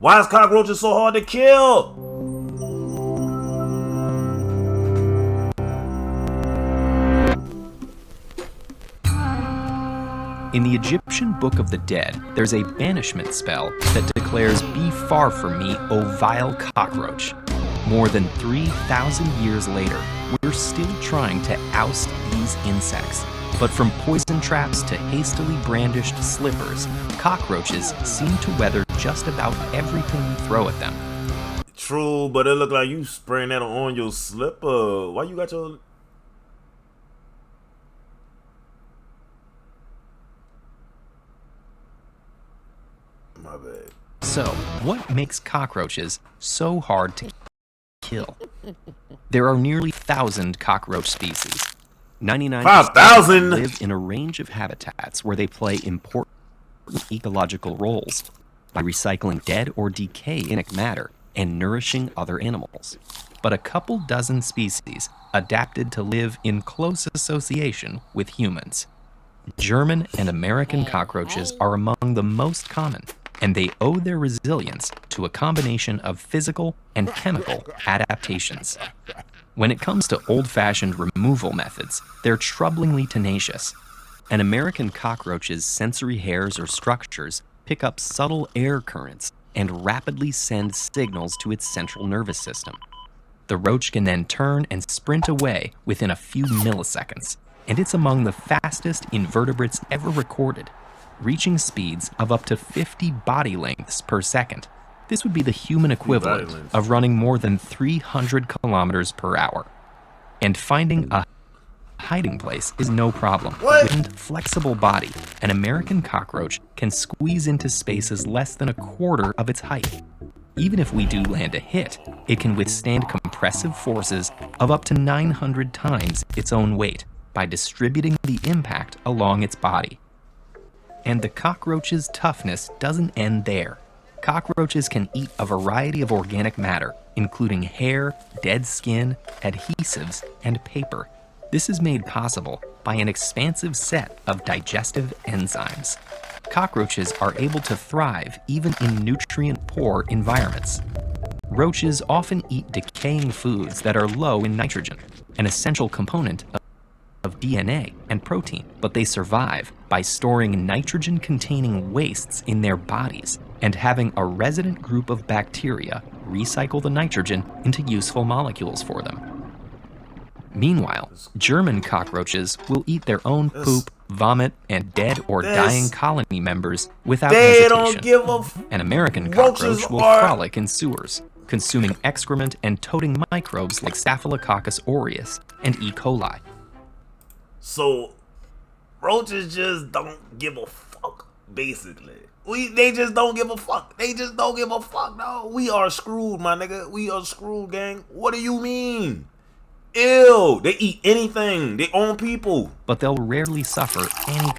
Why is cockroaches so hard to kill? In the Egyptian Book of the Dead, there's a banishment spell that declares, "Be far from me, O vile cockroach." More than 3,000 years later, we're still trying to oust these insects. But from poison traps to hastily brandished slippers, cockroaches seem to weather just about everything you throw at them. True, but it look like you spraying that on your slipper. Why you got your... My bad. So, what makes cockroaches so hard to kill? There are nearly 1,000 cockroach species. 99% 5,000 live in a range of habitats where they play important ecological roles by recycling dead or decaying matter and nourishing other animals. But a couple dozen species adapted to live in close association with humans. German and American cockroaches are among the most common, and they owe their resilience to a combination of physical and chemical adaptations. When it comes to old-fashioned removal methods, they're troublingly tenacious. An American cockroach's sensory hairs or structures pick up subtle air currents and rapidly send signals to its central nervous system. The roach can then turn and sprint away within a few milliseconds, and it's among the fastest invertebrates ever recorded, reaching speeds of up to 50 body lengths per second. This would be the human equivalent of running more than 300 kilometers per hour. And finding a hiding place is no problem. With a flexible body, an American cockroach can squeeze into spaces less than a quarter of its height. Even if we do land a hit, it can withstand compressive forces of up to 900 times its own weight by distributing the impact along its body. And the cockroach's toughness doesn't end there. Cockroaches can eat a variety of organic matter, including hair, dead skin, adhesives, and paper. This is made possible by an expansive set of digestive enzymes. Cockroaches are able to thrive even in nutrient-poor environments. Roaches often eat decaying foods that are low in nitrogen, an essential component of DNA and protein, but they survive by storing nitrogen-containing wastes in their bodies and having a resident group of bacteria recycle the nitrogen into useful molecules for them. Meanwhile, German cockroaches will eat their own poop, vomit, and dead or dying colony members without hesitation. An American cockroach will frolic in sewers, consuming excrement and toting microbes like Staphylococcus aureus and E. coli. So, roaches just don't give a fuck, basically. They just don't give a fuck. They just don't give a fuck, no. We are screwed, my nigga. We are screwed, gang. What do you mean? Ew, they eat anything. They own people. But they'll rarely suffer any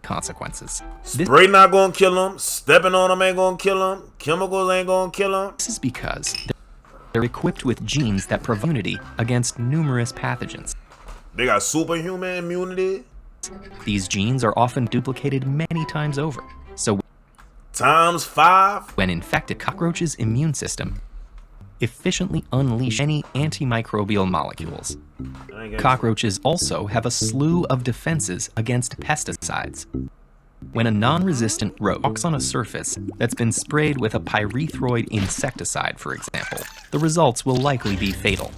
consequences. Spray not gonna kill them. Stepping on them ain't gonna kill them. Chemicals ain't gonna kill them. This is because they're equipped with genes that provide immunity against numerous pathogens. They got superhuman immunity. These genes are often duplicated many times over. So ×5. When infected, cockroaches' immune system efficiently unleash any antimicrobial molecules. Cockroaches also have a slew of defenses against pesticides. When a non-resistant roach walks on a surface that's been sprayed with a pyrethroid insecticide, for example, the results will likely be fatal.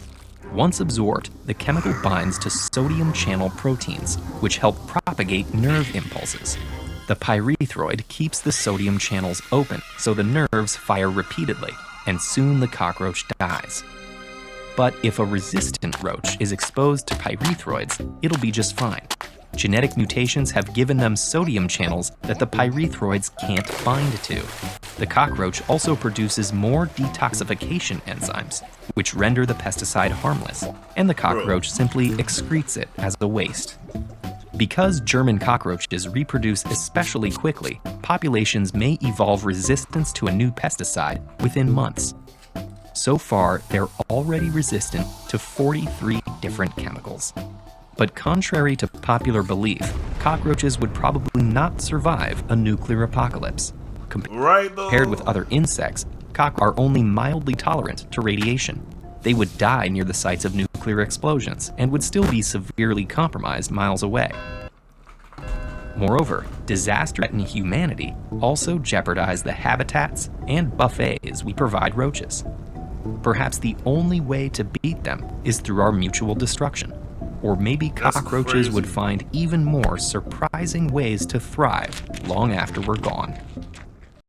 Once absorbed, the chemical binds to sodium channel proteins, which help propagate nerve impulses. The pyrethroid keeps the sodium channels open, so the nerves fire repeatedly, and soon the cockroach dies. But if a resistant roach is exposed to pyrethroids, it'll be just fine. Genetic mutations have given them sodium channels that the pyrethroids can't bind to. The cockroach also produces more detoxification enzymes, which render the pesticide harmless, and the cockroach simply excretes it as a waste. Because German cockroaches reproduce especially quickly, populations may evolve resistance to a new pesticide within months. So far, they're already resistant to 43 different chemicals. But contrary to popular belief, cockroaches would probably not survive a nuclear apocalypse. Right, though. Compared with other insects, cockroaches are only mildly tolerant to radiation. They would die near the sites of nuclear explosions and would still be severely compromised miles away. Moreover, disaster threatening humanity also jeopardize the habitats and buffets we provide roaches. Perhaps the only way to beat them is through our mutual destruction. Or maybe cockroaches would find even more surprising ways to thrive long after we're gone.